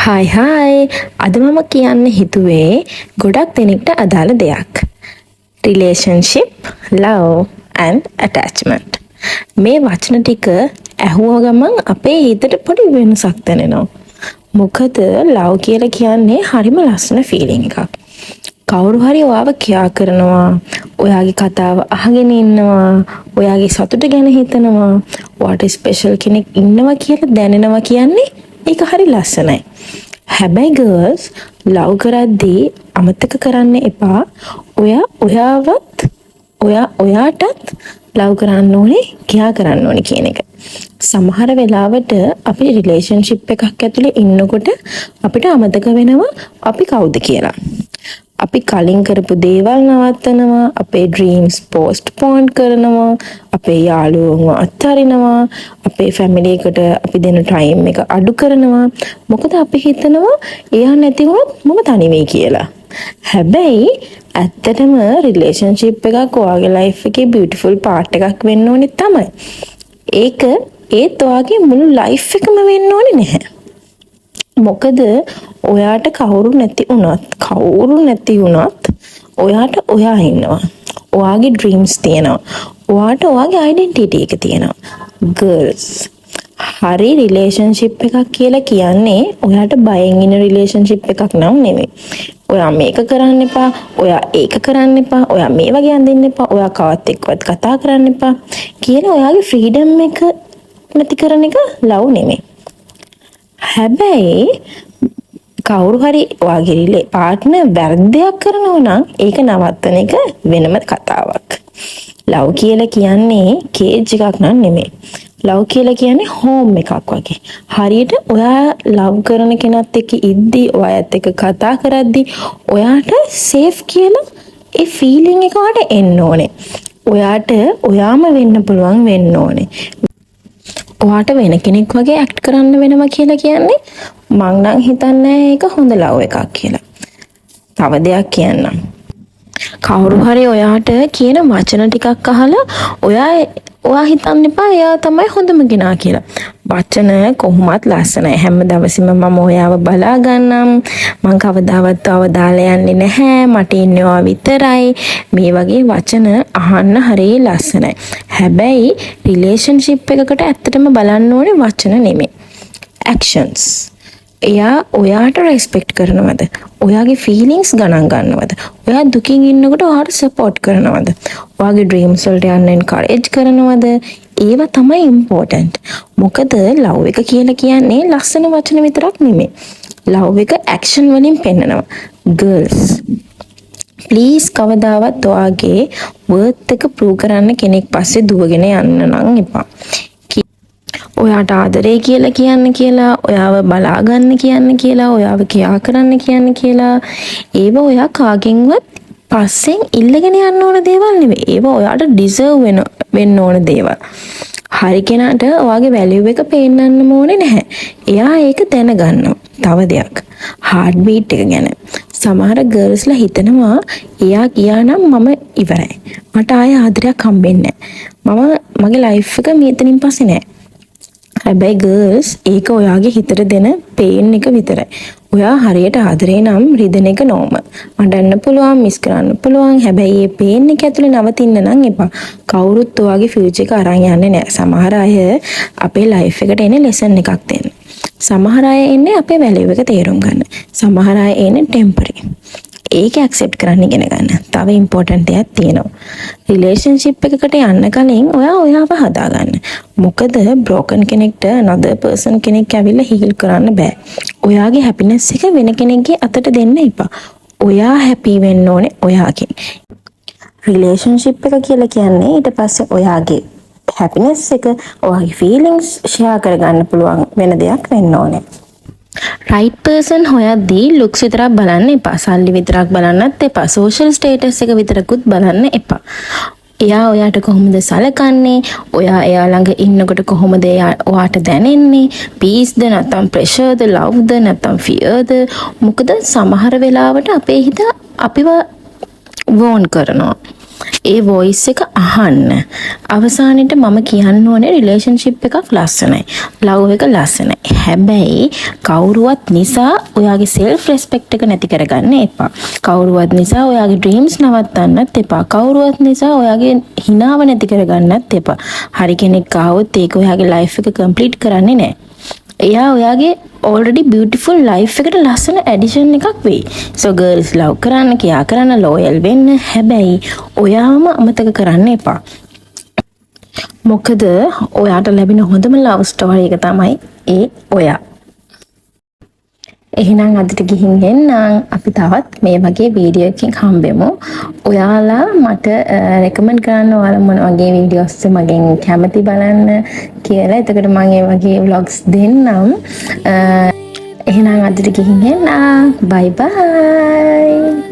Hi අද මම කියන්න හිතුවේ ගොඩක් දෙනෙක්ට අදාළ දෙයක්. Relationship, love and attachment. මේ වචන ටික ඇහුව ගමන් අපේ හිතට පොඩි වෙනසක් දැනෙනවා. මොකද ලව් කියලා කියන්නේ හරිම ලස්සන ෆීලිං එකක්. කවුරු හරි ඔයාව කියා කරනවා, ඔයාගේ කතාව අහගෙන ඉන්නවා, ඔයාගේ සතුට ගැන හිතනවා, ඔයාට ස්පෙෂල් කෙනෙක් ඉන්නවා කියලා දැනෙනවා කියන්නේ ඒක හරි ලස්සනයි. හැබැයි ගර්ල්ස් ලව් කරද්දී අමතක කරන්න එපා ඔයාටත් ලව් කරන්න ඕනේ, කියා කරන්න ඕනේ කියන එක. සමහර වෙලාවට අපි රිලේෂන්ෂිප් එකක් ඇතුලේ ඉන්නකොට අපිට අමතක වෙනවා අපි කවුද කියලා. අපි කලින් කරපු දේවල් නවත්තනවා, අපේ ඩ්‍රීම්ස් පෝස්ට්පෝන් කරනවා, අපේ යාළුවන්ව අත්හරිනවා, අපේ ෆැමිලි එකට අපි දෙන ටයිම් එක අඩු කරනවා. මොකද අපි හිතනවා එයා නැති වුණොත් මම තනි වෙයි කියලා. හැබැයි ඇත්තටම රිලේෂන්ෂිප් එකක් ඔයාගේ ලයිෆ් එකේ බියුටිෆුල් පාර්ට් එකක් වෙන්න ඕනේ තමයි. ඒක ඒත් ඔයාගේ මුළු ලයිෆ් එකම වෙන්න ඕනේ නැහැ. මොකද ඔයාට කවුරු නැති වුණත් ඔයාට ඔයා ඉන්නවා. ඔයාගේ ඩ්‍රීම්ස් තියෙනවා. ඔයාට ඔයාගේ ඩෙන්ටිටි එක තියෙනවා. ගර්ල්ස් හරි රිලේෂන්ෂිප් එකක් කියලා කියන්නේ ඔයාට බයෙන් ඉන්න රිලේෂන්ෂිප් එකක් නම් නෙමෙයි. ඔයා මේක කරන්න එපා, ඔයා ඒක කරන්න එපා, ඔයා මේ වගේ අඳින්න එපා, ඔයා කවත් එක්කවත් කතා කරන්න එපා කියලා ඔයාගේ ෆ්‍රීඩම් එක නැති කරන එක ලව් නෙමෙයි. හැබැයි කවුරු හරි ඔයාගේ පාර්ට්නර් වැරද්දයක් කරනවා නම් ඒක නවත්තන එක වෙනම කතාවක්. ලව් කියලා කියන්නේ කේජ් එකක් නන් නෙමෙයි. ලව් කියලා කියන්නේ හෝම් එකක් වගේ. හරියට ඔයා ලව් කරන කෙනත් එක්ක ඉද්දි, ඔයාත් එක්ක කතා කරද්දි ඔයාට සේෆ් කියලා ඒ ෆීලිං එක ඔයාට එන්න ඕනේ. ඔයාට ඔයාම වෙන්න පුළුවන් වෙන්න ඕනේ. ඔයාට වෙන කෙනෙක් වගේ ඇක්ට් කරන්න වෙනවා කියලා කියන්නේ මං නම් හිතන්නේ ඒක හොඳ ලව් එකක් කියලා. තව දෙයක් කියන්නම්. කවුරු හරි ඔයාට කියන වචන ටිකක් අහලා ඔයා හිතන්න එපා එයා තමයි හොඳම කෙනා කියලා. වචන කොහොමත් ලස්සනයි. හැම දවසෙම මම ඔයාව බලා ගන්නම්. මං කවදාවත් දාලා යන්නේ නැහැ. මට ඉන්නේ ඔයා විතරයි. මේ වගේ වචන අහන්න හරිය ලස්සනයි. හැබැයි රිලේෂන්ෂිප් එකකට ඇත්තටම බලන්න ඕනේ වචන නෙමෙයි. ඇක්ෂන්ස්. එයා ඔයාට රෙස්පෙක්ට් කරනවද? ඔයාගේ ෆීලිංග්ස් ගණන් ගන්නවද? ඔයා දුකින් ඉන්නකොට ඔයාට සපෝට් කරනවද? ඔයාගේ ඩ්‍රීම්ස් වලට යන්න එන්කරේජ් කරනවද? ඒව තමයි ඉම්පෝටන්ට්. මොකද ලව් එක කියලා කියන්නේ ලස්සන වචන විතරක් නෙමෙයි. ලව් එක ඇක්ෂන් වලින් පෙන්නනවා. ගර්ල්ස් ප්ලීස් කවදාවත් ඔයාගේ වර්ත් එක ප්‍රූව් කරන්න කෙනෙක් පස්සේ දුවගෙන යන්න නම් එපා. ඔයාට ආදරේ කියලා කියන්න කියලා, ඔයාව බලා ගන්න කියන්න කියලා, ඔයාව කියා කරන්න කියන්න කියලා, ඒව ඔයා කාගෙන්වත් පස්සෙන් ඉල්ලගෙන යන්න ඕන දේවල් නෙවෙයි. ඒව ඔයාට ඩිසර්ව් වෙන්න ඕන දේවල්. හරි කෙනාට ඔයාගේ වැලියු එක පේන්නන්න ඕනේ නැහැ. එයා ඒක දැනගන්නවා. තව දෙයක්. හાર્ට් බීට් එක ගැන. සමහර ගර්ල්ස්ලා හිතනවා එයා ගියා නම් මම ඉවරයි. මට ආයෙ ආදරයක් හම්බෙන්නේ නැහැ. මගේ ලයිෆ් එක මෙතනින් පස්සේ නැහැ. හැබැයි ගර්ල්ස් ඒක ඔයාගේ හිතට දෙන පේන් එක විතරයි. ඔයා හරියට ආදරේ නම් රිදෙන එක නෝමල්. අඬන්න පුළුවන්, මිස් කරන්න පුළුවන්. හැබැයි මේ පේන් එක ඇතුලේ නවතින්න නම් එපා. කවුරුත් ඔයාගේ ෆියුචර් එක අරන් යන්නේ නැහැ. සමහර අය අපේ ලයිෆ් එකට එන්නේ ලෙසන් එකක් දෙන්න. සමහර අය එන්නේ අපේ වැලියු එක තේරුම් ගන්න. සමහර අය එන්නේ ටෙම්පරරි. ඒක ඇක්සෙප්ට් කරන්න ඉගෙන ගන්න. තව ඉම්පෝටන්ට් දෙයක් තියෙනවා. රිලේෂන්ෂිප් එකකට යන්න කලින් ඔයාව හදාගන්න. මොකද බ්‍රෝකන් කෙනෙක්ට another person කෙනෙක් ඇවිල්ලා හීල් කරන්න බෑ. ඔයාගේ හැපිනෙස් එක වෙන කෙනෙක්ගේ අතට දෙන්න එපා. ඔයා හැපි වෙන්න ඕනේ ඔයාගෙන්. රිලේෂන්ෂිප් එක කියලා කියන්නේ ඊට පස්සේ ඔයාගේ හැපිනෙස් එක, ඔයාගේ ෆීලිංග්ස් ෂෙයා කරගන්න පුළුවන් වෙන දෙයක් වෙන්න ඕනේ. රයිට් පර්සන් හොයද්දී ලුක්ස් විතරක් බලන්න එපා. සල්ලි විතරක් බලන්නත් එපා. සෝෂල් ස්ටේටස් එක විතරකුත් බලන්න එපා. එයා ඔයාට කොහොමද සලකන්නේ? ඔයා එයා ළඟ ඉන්නකොට කොහොමද ඔයාට දැනෙන්නේ? පීස්ද නැත්නම් ප්‍රෙෂර්ද, ලව්ද නැත්නම් ෆියර්ද? මොකද සමහර වෙලාවට අපේ හිත අපිව වෝන් කරනවා. ඒ වොයිස් එක අහන්න. අවසානෙට මම කියන්න ඕනේ රිලේෂන්ෂිප් එකක් ලස්සනයි. ලව් එක ලස්සනයි. හැබැයි කවුරුවත් නිසා ඔයාගේ සෙල්ෆ් රෙස්පෙක්ට් එක නැති කරගන්න එපා. කවුරුවත් නිසා ඔයාගේ ඩ්‍රීම්ස් නවත්තන්නත් එපා. කවුරුවත් නිසා ඔයාගේ හිනාව නැති කරගන්නත් එපා. හරි කෙනෙක් ආවොත් ඒක ඔයාගේ ලයිෆ් එක කම්ප්ලීට් කරන්නේ නැහැ. එයා ඔයාගේ already beautiful life එකට ලස්සන addition එකක් වෙයි. So girls love කරන්න, කියා කරන්න, loyal වෙන්න. හැබැයි ඔයාම අමතක කරන්න එපා. මොකද ඔයාට ලැබෙන හොඳම love story එක තමයි ඒ ඔයා. එහෙනම් අදට ගිහින් එන්නම්. අපි තවත් මේ වගේ වීඩියෝ එකකින් හම්බෙමු. ඔයාලා මට රෙකමන්ඩ් කරන්න ඔයාලා මොන වගේ වීඩියෝස් මගෙන් කැමති බලන්න කියලා. එතකොට මම ඒ වගේ vlogs දෙන්නම්. එහෙනම් අදට ගිහින් එන්නම්. bye bye.